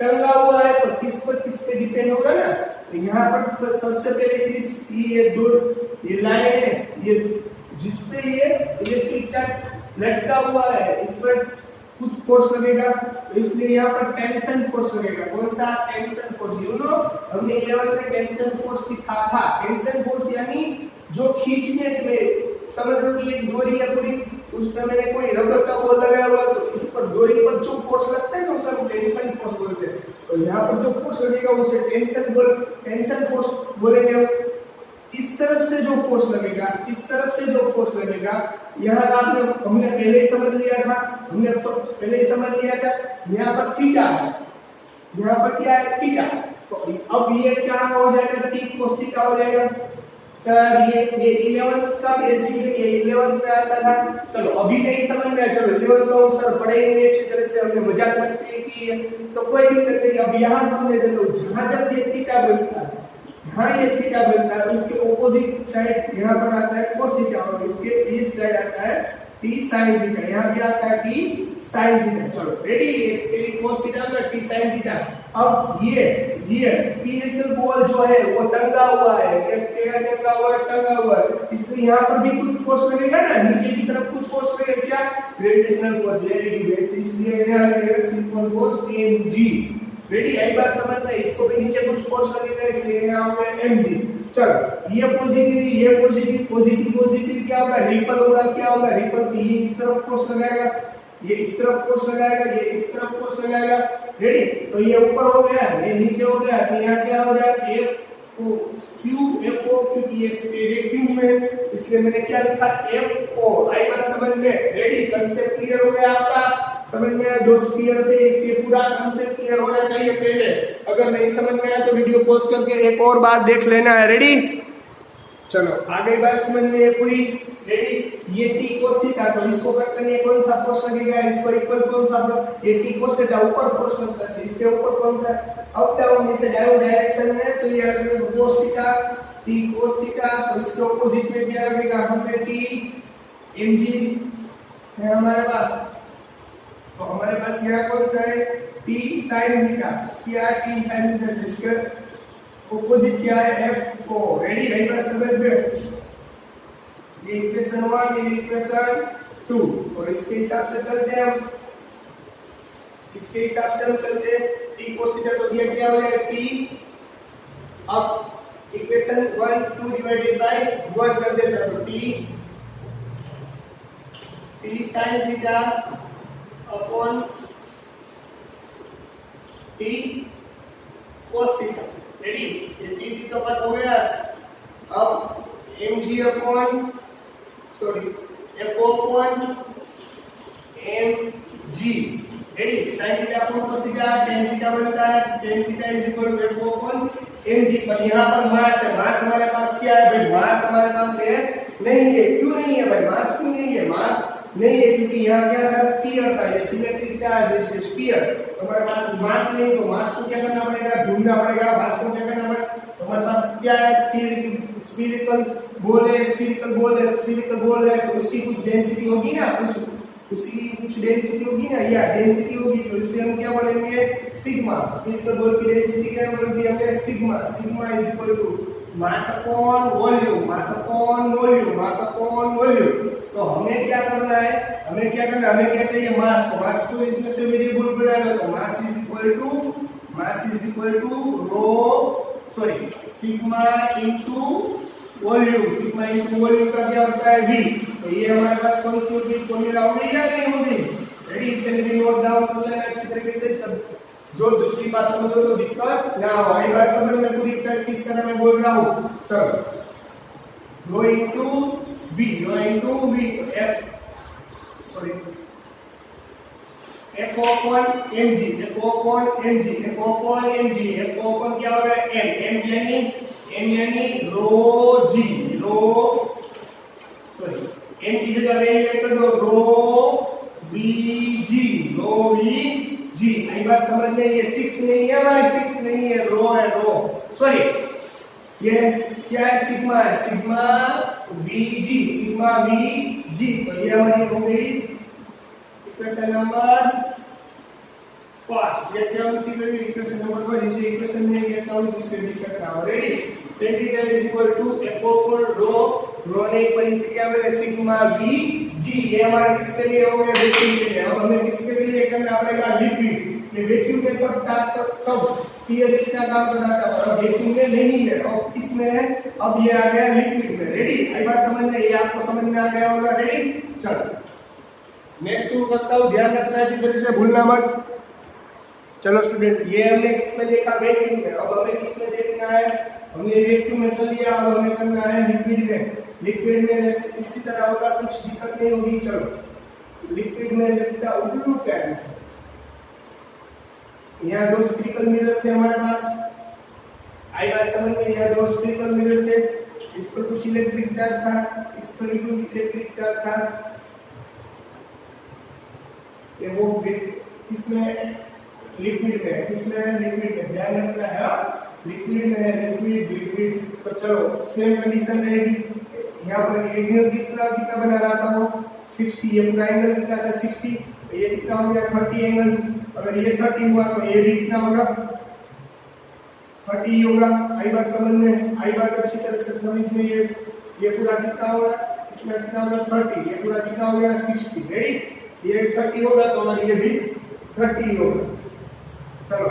टंगा हुआ है तो किस पे डिपेंड होगा ना, तो यहाँ पर तो सबसे पहले इस ये दो ये लाइन है, ये जिस पे ये इलेक्ट्रिक चार्ज लटका हुआ है, इस पर कुछ फोर्स लगेगा, तो इसलिए यहाँ पर टेंशन फोर्स लगेगा। कौन सा टेंशन फोर्स, यू नो हमने 11 में टेंशन फोर्स सीखा था। टेंशन फोर्स यानी जो खींचने में, समझ लो कि एक डोरी है पूरी, उस पर मैंने कोई रबर का बॉल लगाया हुआ, तो इस पर डोरी पर जो फोर्स लगता है ना उसे हम टेंशन फोर्स बोलते हैं। तो यहाँ पर जो फोर्स लगेगा उसे टेंशन फोर्स बोलेंगे। इस तरफ से जो फोर्स लगेगा, इस तरफ से जो फोर्स लगेगा, यहाँ का हमने पहले ही समझ लिया था, यहाँ पर थीटा है, यहाँ पर क्या है थीटा, तो अब ये क्या हो जाएगा t cos थीटा हो जाएगा। सर ये 11 का बेसिकली ये 11 पे आता था, चलो अभी नहीं समझ में आया, चलो 11 को सर पढ़ेंगे अच्छी तरह से, हमने मजाक मस्ती की है तो कोई दिक्कत नहीं। अब यहाँ समझ लेते हो, जहाँ जब ये थीटा बनता है, जहाँ ये थीटा बनता है उसके ऑपोजिट साइड यहाँ पर आता है cos थीटा, और इसके इस साइड आता है t sin थीटा, यहाँ पे आता है t sin थीटा। चलो रेडी, ये cos थीटा का t sin थीटा। अब ये स्फीरिकल बॉल जो है वो टंगा हुआ है, टंगा हुआ है, इसलिए यहाँ पर भी कुछ फोर्स लगेगा ना, नीचे की तरफ कुछ फोर्स लगेगा, क्या ग्रेविटेशनल फोर्स, इसलिए यहाँ लगेगा सिंपल फोर्स mg। रेडी, आई बात समझ में, इसको भी नीचे कुछ फोर्स लगेगा, इसलिए यहाँ हो गया mg। चलो ये पॉजिटिव क्या होगा, रिपल होगा, क्या होगा रिपल, तो ये इस तरफ फोर्स लगाएगा, ये इस तरफ फोर्स लगाएगा, ये इस तरफ फोर्स लगाएगा। रेडी, तो ये ऊपर हो गया, ये नीचे हो गया, तो यहाँ क्या हो जाएगा FO, क्योंकि ये वैक्यूम में, इसलिए मैंने क्या लिखा FO। आई बात समझ में, रेडी, कांसेप्ट क्लियर हो गया आपका, समझ में आया, दो स्फीयर थे, इसलिए पूरा कांसेप्ट क्लियर होना चाहिए पहले, अगर नहीं समझ में आया तो वीडियो पॉज करके एक और बार देख लेना है। रेडी, चलो आगे बात समझ में पूरी। रेडी, ये t cos थीटा, तो इसको करने कौन सा फोर्स लगेगा, इसको इक्वल कौन सा, ये t cos थीटा ऊपर फोर्स लगता है, इसके ऊपर कौन सा अप डाउन में से डाउन डायरेक्शन में, तो ये cos theta t cos theta, तो इसके ऑपोजिट में क्या लगेगा, हमने t mg है हमारे पास, तो हमारे पास यहाँ कौन सा है t sin थीटा, क्या t sin थीटा, इसका ऑपोजिट क्या है FO। रेडी, यही बात समझ में, ये इक्वेशन 1, ये इक्वेशन 2। और इसके हिसाब से चलते हैं हम, इसके हिसाब से हम चलते हैं। टी cos थीटा तो दिया क्या हो गया टी, अब इक्वेशन 1 2 डिवाइडेड बाय 1 कर देता तो T sin theta upon T cos theta. Ready, ये टी तो कट हो गया। अब mg upon sorry f upon mg। Ready, sin theta upon cos theta tan theta बनता है, tan theta is equal to f upon mg। पर यहाँ पर मास है, मास हमारे पास क्या है भाई, मास हमारे पास है नहीं है। क्यों नहीं है भाई, मास क्यों नहीं है, मास नहीं है क्योंकि यहाँ क्या था स्फीयर था, ये इलेक्ट्रिक चार्ज है स्फीयर। तो हमारे पास मास नहीं, तो मास को क्या करना पड़ेगा, ढूंढना पड़ेगा। मास को क्या करना पड़ेगा, तो हमारे पास क्या है स्फीरिकल बॉल है, स्फीरिकल बॉल है, स्फीरिकल बॉल है तो उसकी कुछ डेंसिटी होगी ना, उसकी कुछ डेंसिटी होगी ना, या डेंसिटी होगी तो इसे हम क्या बोलेंगे सिग्मा। स्फीरिकल बॉल की डेंसिटी क्या बोल दी हमने sigma. Sigma is equal to mass upon volume, mass upon volume, mass upon volume. तो हमें क्या करना है, हमें क्या करना है, हमें क्या चाहिए मास। तो मास को इसमें से वेरिएबल बना लो तो mass is equal to rho sorry sigma into volume. Sigma into volume का क्या होता है v। तो ये हमारे पास कौन सी होगी, फॉर्मूला होगी या नहीं होगी। रेडी, इसे भी नोट डाउन कर लेना अच्छी तरीके से, तब जो दूसरी बात समझो तो दिक्कत ना हो। आई बात समझ में पूरी किस तरह मैं बोल रहा हूं। चलो rho into v, rho into v f sorry f upon mg, f upon mg, f upon mg, f upon क्या होगा m यानी rho g, rho sorry m की जगह वेरिएट कर दो रो vg, रो vg। आई बात समझ में, ये 6 नहीं है भाई, 6 नहीं है, रो है, रो सॉरी ये क्या है सिग्मा है, सिग्मा vg, सिग्मा vg। तो ये हमारी हो गई इक्वेशन नंबर 5। ये क्या हम सीख रहे इक्वेशन नंबर 5। इसे इक्वेशन में कहता हूं जिससे दिक्कत ना हो। Ready, tan theta is equal to f upon rho ने एक पर इसे क्या बोले सिग्मा vg। ये हमारा किसके लिए हो गया, वैक्यूम के लिए। अब हमें किसके लिए करना पड़ेगा, लिक्विड। ये वैक्यूम में कब स्फीयर कितना काम कर रहा था, और वैक्यूम में नहीं है, और किसमें है, अब ये आ गया लिक्विड में। रेडी, आई बात समझ में, ये आपको समझ में आ गया होगा। रेडी, चलो नेक्स्ट शुरू करता हूं, ध्यान रखना अच्छी तरह से, भूलना मत। चलो स्टूडेंट, ये हमने किसमें देखा, वैक्यूम में। अब हमें किसमें देखना है, हमने वैक्यूम में कर लिया, अब हमें करना है लिक्विड में। लिक्विड में जैसे इसी तरह होगा, कुछ दिक्कत नहीं होगी। चलो लिक्विड में लगता उल्लू का आंसर। यहाँ दो स्फीरिकल मिरर थे हमारे पास, आई बात समझ में, यहाँ दो स्फीरिकल मिरर थे। इस पर कुछ इलेक्ट्रिक चार्ज था, इस पर भी इलेक्ट्रिक चार्ज था। ये वो किसमें, लिक्विड में, किसमें है, लिक्विड में, ध्यान रखना है। लिक्विड में है, लिक्विड। तो चलो सेम कंडीशन रहेगी। यहाँ पर एंगल कितना बना रहा था वो 60, ये पूरा एंगल कितना था 60, तो ये कितना हो गया 30 एंगल। अगर ये 30 हुआ तो ये भी कितना होगा 30 होगा। आई बात समझ में, आई बात अच्छी तरह से समझ में। ये पूरा कितना होगा, कितना होगा 30, ये पूरा कितना हो गया 60। रेडी, ये 30 होगा तो हमारा ये भी 30 होगा। चलो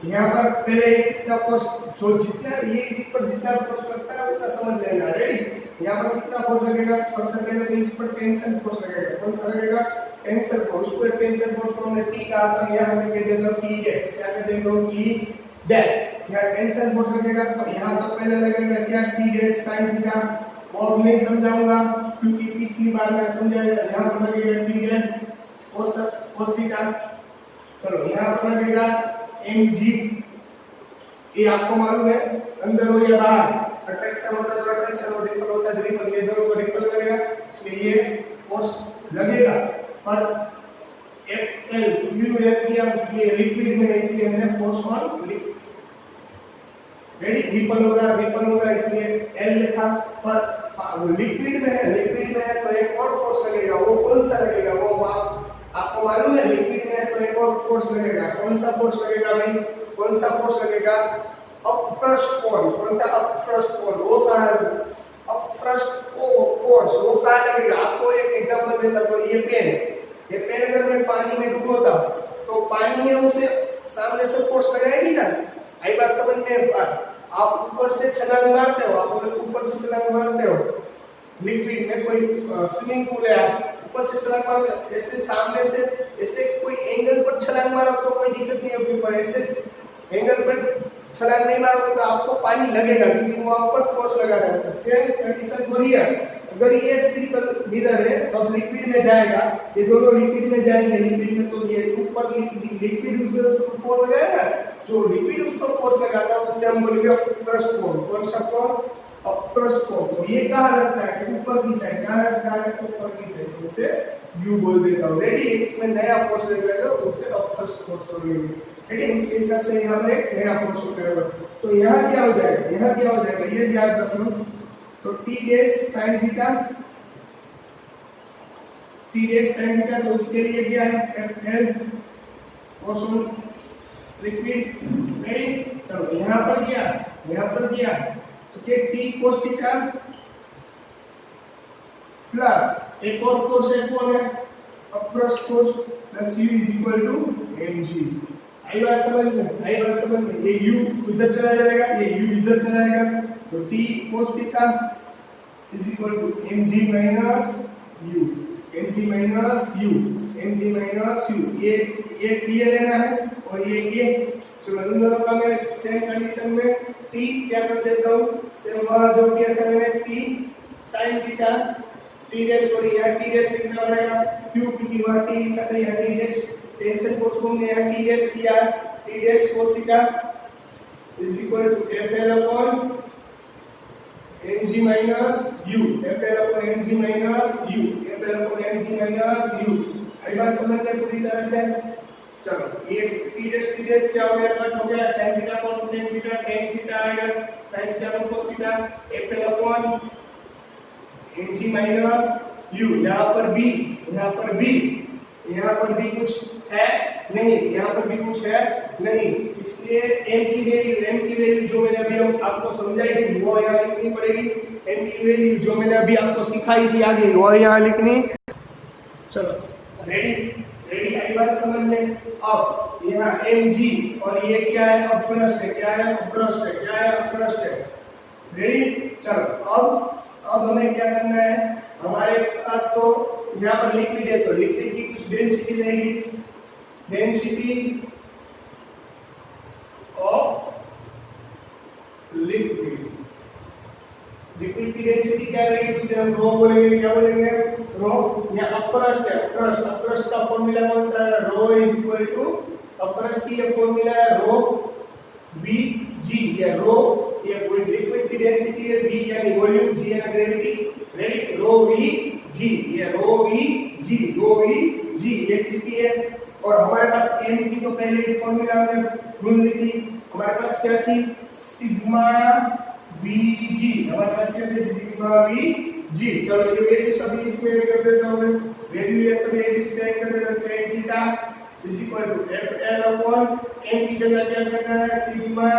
यहाँ पर पहले कितना फोर्स, जो जितना ये इस पर जितना फोर्स लगता है उतना समझ लेना। रेडी, यहाँ पर कितना फोर्स लगेगा, सबसे पहले तो इस पर टेंशन फोर्स लगेगा। कौन सा लगेगा, टेंशन फोर्स। उस पर टेंशन फोर्स को हमने टी कहा था, यहाँ हमें कह देगा टी डैश। क्या कह देगा, टी डैश। यहाँ टेंशन फोर्स लगेगा तो यहाँ तो पहले लगेगा क्या, टी डैश साइन थीटा। और नहीं समझाऊंगा क्योंकि पिछली बार मैंने समझाया। यहाँ पर लगेगा टी डैश कोस थीटा। चलो यहाँ पर लगेगा mg। ये आपको मालूम है अंदर हो या बाहर, अट्रैक्शन होता है तो अट्रैक्शन, और रिपल होता है रिपल, ये दोनों को रिपल करेगा, इसलिए ये फोर्स लगेगा। पर FL UF ये लिक्विड में है इसलिए हमने force on liquid. Ready, ripple होगा इसलिए L लिखा। पर लिक्विड में है तो एक और फोर्स लगेगा। वो कौन सा लगेगा, वो आपको मालूम है। लिक्विड में है तो एक और फोर्स लगेगा। कौन सा फोर्स लगेगा भाई, कौन सा फोर्स लगेगा, अपथ्रस्ट फोर्स। कौन सा अपथ्रस्ट फोर्स, वो कहां है अपथ्रस्ट, ओ फोर्स वो कहाँ लगेगा? आपको एक एग्जांपल देता तो ये पेन अगर मैं पानी में डुबोता तो पानी में उसे सामने से फोर्स लगाएगी ना। आई बात समझ में? आप ऊपर से छलांग मारते हो, आप ऊपर से छलांग मारते हो लिक्विड में, कोई स्विमिंग पूल है, आप ऊपर से छलांग मारते हो, ऐसे सामने से ऐसे कोई एंगल पर छलांग मारो तो कोई दिक्कत नहीं होगी, पर ऐसे एंगल पर छलांग नहीं मारोगे तो आपको पानी लगेगा क्योंकि वो आप पर फोर्स लगा रहा है। सेम कंडीशन हो रही है। अगर ये स्फीरिकल मिरर है अब लिक्विड में जाएगा, ये दोनों लिक्विड में जाएंगे, लिक्विड में तो ये ऊपर लिक्विड उसमें फोर्स लगाएगा, जो लिक्विड उस पर फोर्स लगाता है उसे हम बोलेंगे अपरस्ट फोर्स। कौन सा फोर्स? अपरस्ट फोर्स। तो ये कहाँ लगता है? ऊपर की साइड। कहाँ लगता है? ऊपर की साइड। उसे यू बोल देता हूँ। रेडी? इसमें नया फोर्स लगेगा उसे अपरस्ट फोर्स बोलेंगे। ठीक है, उसके हिसाब से यहाँ पर एक नया फोर्स होगा। तो यहाँ क्या हो जाएगा? यहाँ क्या हो जाएगा ये याद रख लो। तो T dash sine theta, T dash sine theta, तो उसके लिए क्या है? F L cos liquid. Ready? चलो यहाँ पर क्या, यहाँ पर क्या, तो क्या टी कोस थीटा प्लस एक और फोर्स है, कौन है? Upthrust force plus U is equal to M G. आई बात समझ में? आई बात समझ में? ये u इधर चला जाएगा, ये u इधर चला जाएगा, तो t cos theta is equal to mg minus u, mg minus u, mg minus u। ये लेना है और ये चलो इन दोनों का मैं सेम कंडीशन में t क्या कर देता हूँ, सेम वहां जो किया था मैंने t sin theta, t dash और यहाँ t डैश लिखना पड़ेगा q क्योंकि वहां t लिखा था, यहाँ t डैश टेंशन फोर्स को हमने यहाँ टी डैश किया, T dash cos theta is equal to FL upon mg minus u, FL upon mg minus u, FL upon mg minus u। आई बात समझ में पूरी तरह से? चलो ये टी डैश क्या हो गया? कट हो गया। sin theta upon tan theta, tan theta आएगा sin theta upon cos theta, FL upon mg minus u। यहाँ पर b, यहाँ पर b, यहाँ पर भी कुछ है नहीं, यहाँ पर भी कुछ है नहीं, इसलिए m की वैल्यू जो मैंने अभी आपको समझाई थी वो यहाँ लिखनी पड़ेगी। m की वैल्यू जो मैंने अभी आपको सिखाई थी आगे वो यहाँ लिखनी। चलो रेडी? रेडी? आई बात समझ में? अब यहाँ mg और ये क्या है? अपरस्ट है। क्या है? अपरस्ट है। क्या है? अपरस्ट है। रेडी? चलो अब हमें क्या करना है? हमारे पास तो यहाँ पर लिक्विड है तो लिक्विड की कुछ डेंसिटी रहेगी, डेंसिटी ऑफ लिक्विड। लिक्विड की डेंसिटी क्या रहेगी? उसे हम रो बोलेंगे। क्या बोलेंगे? रो। यहाँ अपरस्ट है, अपरस्ट का फॉर्मूला कौन सा है? रो इज इक्वल टू, अपरस्ट की ये फॉर्मूला है रो वी जी। ये रो, ये लिक्विड की डेंसिटी है v यानी वॉल्यूम, g यानी ग्रेविटी। रेडी? रो वी जी, ये रो वी जी, ये किसकी है? और हमारे पास m की तो पहले ही फॉर्मूला हमने ढूंढ ली थी। हमारे पास क्या थी? Sigma vg। हमारे पास क्या थी? Sigma vg। चलो ये वैल्यू सभी इसमें कर देता हूं मैं, वैल्यू ये सभी डिस्प्ले कर देता हूं। tan theta is equal to fl upon m की जगह क्या करना है? Sigma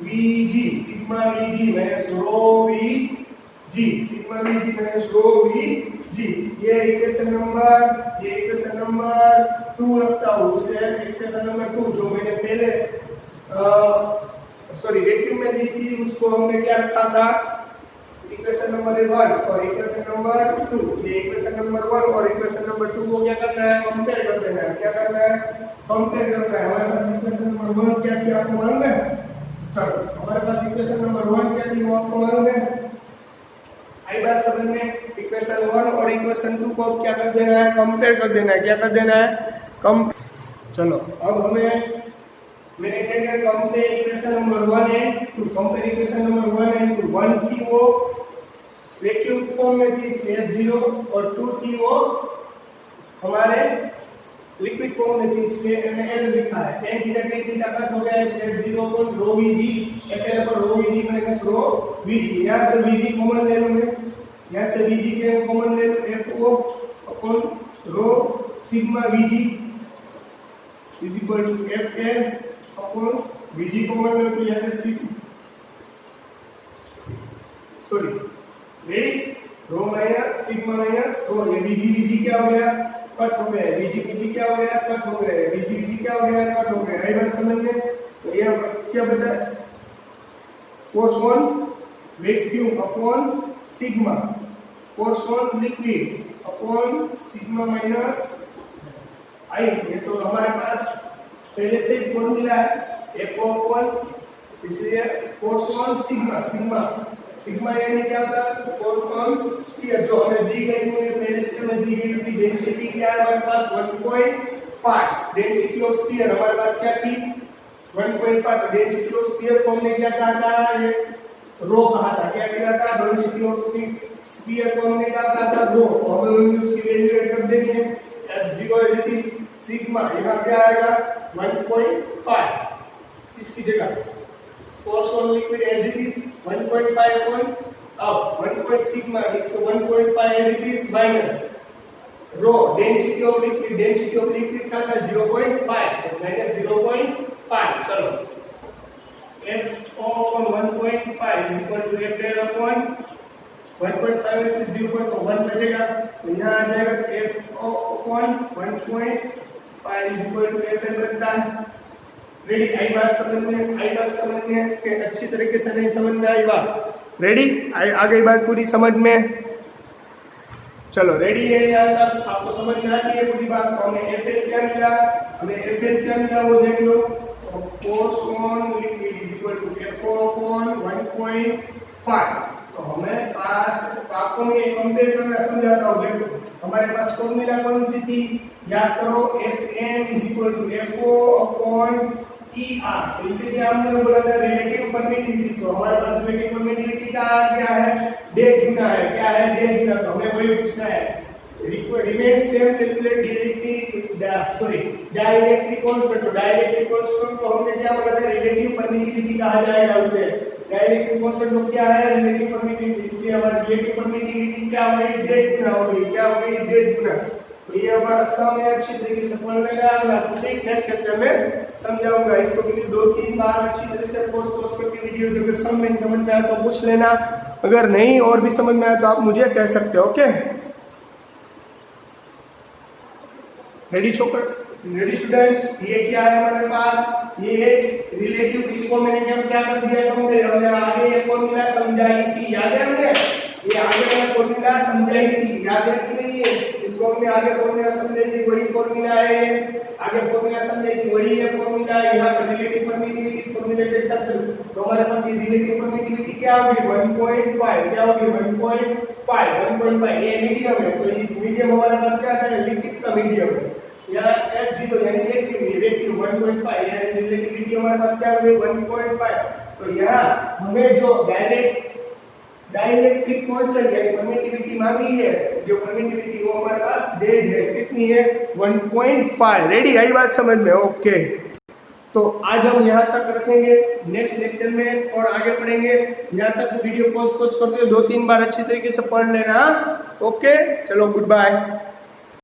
vg, sigma vg minus rho vg, sigma vg minus rho vg। ये इक्वेशन नंबर 2 रखता हूँ। उसे इक्वेशन नंबर 2 जो मैंने पहले वैक्यूम में दी थी उसको हमने क्या रखा था? इक्वेशन नंबर 1 और इक्वेशन नंबर 2। ये इक्वेशन नंबर 1 और इक्वेशन नंबर 2 को क्या करना है? कंपेयर कर देना है। क्या करना है? कंपेयर करना है। हमारे पास इक्वेशन नंबर 1 क्या थी आपको मालूम है? चलो हमारे पास इक्वेशन नंबर 1 क्या थी वो आपको मालूम है? आई बात समझ में? इक्वेशन 1 और इक्वेशन 2 को क्या कर देना है? कंपेयर कर देना है। क्या कर देना है? चलो अब हमें मैंने क्या किया? Compare equation number 1 and 2। Compare equation number 1 and 2। 1 थी वो वैक्यूम फॉर्म में थी इसलिए F0, और 2 थी वो हमारे लिक्विड फॉर्म में थी इसलिए मैंने L लिखा है। tan थीटा कट हो गया है इसलिए F0 upon rho Vg, Fl upon rho Vg minus rho Vg। यहाँ पे Vg कॉमन ले लो, मैं यहाँ से Vg के कॉमन ले लो, Fo upon rho sigma Vg is equal to Fl upon Vg common ले तो यहाँ से ready? Rho minus sigma minus rho. ये बीजी क्या हो गया, कट हो गया, बीजी क्या हो गया, कट हो गया, बीजी क्या हो गया, कट हो गया। आई बात समझ में? तो ये क्या बचा, force on vacuum upon sigma, force on liquid upon sigma minus I. ये तो हमारे पास पहले से ही फॉर्मूला है, एक अपॉन, इसलिए फोर्स ऑन सिग्मा, सिग्मा यानी क्या होता है, फोर्स ऑन स्फीयर, जो हमें दी गई है पहले से हमें दी गई थी। डेंसिटी क्या है हमारे पास 1.5, डेंसिटी ऑफ स्फीयर हमारे पास क्या थी 1.5। डेंसिटी ऑफ स्फीयर को हमने क्या कहा था, ये रो कहा था। क्या किया था, डेंसिटी ऑफ स्फीयर को हमने क्या कहा था, रो। और हमें उसकी वैल्यू ऐड कर देंगे, F0 is equal to sigma, यहां क्या आएगा 1.5, इसकी जगह force on liquid as it is 1.5 upon अब 1. Sigma, it's 1.5 as it is minus rho density of liquid का था 0.5, तो माइनस 0.5। चलो F upon 1.5 is equal to FL upon 1.5 में से 0.1 बचेगा, तो यहाँ आ जाएगा F upon 1.5 is equal to FL बनता है। रेडी? आई बात समझ में कि अच्छी तरीके से नहीं समझ में आई बात? रेडी? आ गई बात पूरी समझ में? चलो रेडी है, यहाँ तक आपको समझ में आती है पूरी बात। तो हमें FL क्या मिला, वो देख लो। Force on liquid is equal to F upon 1.5। तो हमें पास आपको मैं कंपेयर करना समझाता हूँ। देखो हमारे पास फॉर्मूला कौन सी थी, याद करो, Fm is equal to FO upon ER। इसीलिए हमने बोला था रिलेटिव परमिटिविटी। तो हमारे पास रिलेटिव परमिटिविटी का क्या है, डेढ़ गुना है। क्या है, डेढ़ गुना। तो हमें वही पूछना है, remain same calculate dielectric constant. तो डाइलेक्ट्रिक कांस्टेंट को हमने क्या बोला था, रिलेटिव परमिटिविटी कहा जाएगा उसे। डाइलेक्ट्रिक कांस्टेंट तो क्या है, रिलेटिव परमिटिविटी। इसलिए हमारी रिलेटिव परमिटिविटी क्या हो गई, डेढ़ गुना हो गई। क्या हो गई, डेढ़ गुना। तो ये हमारा सम है, अच्छी तरीके से पढ़ लेगा। मैं आपको नेक्स्ट लेक्चर में समझाऊंगा इसको। वीडियो 2-3 बार अच्छी तरह से पोस्ट करके वीडियोस, अगर सम नहीं समझ में आया तो पूछ लेना, अगर नहीं और भी समझ में आया तो आप मुझे कह सकते हो। Okay, ready ready students? ये क्या है हमारे पास, ये रिलेटिव, इसको मैंने क्या कर दिया, हमने आगे ये फॉर्मूला समझाई थी, याद है हमने? ये आगे मैंने फॉर्मूला समझाई थी, याद है कि नहीं? इसको हमने आगे फॉर्मूला समझाई थी, वही फॉर्मूला है। आगे फॉर्मूला समझाई थी, वही है फॉर्मूला है। यहाँ पर रिलेटिव परमिटिविटी फॉर्मूले के हिसाब से तो हमारे पास ये रिलेटिव परमिटिविटी क्या होगी 1.5। क्या होगी 1.5। ये मीडियम है, तो ये मीडियम हमारे पास क्या है, लिक्विड का मीडियम है। यहाँ F0 यानी वेक्यूम 1.5 यानी रिलेटिविटी हमारे पास क्या होगी 1.5। तो यहाँ हमें जो डाइलेक्ट्रिक कांस्टेंट यानी परमिटिविटी मांगी है, जो परमिटिविटी वो हमारे पास डेढ़ है। कितनी है 1.5। रेडी? आई बात समझ में? ओके, तो आज हम यहाँ तक रखेंगे, नेक्स्ट लेक्चर में और आगे पढ़ेंगे। यहाँ तक वीडियो पोस्ट करते हो 2-3 बार अच्छी तरीके से पढ़ लेना। ओके, चलो गुड बाय।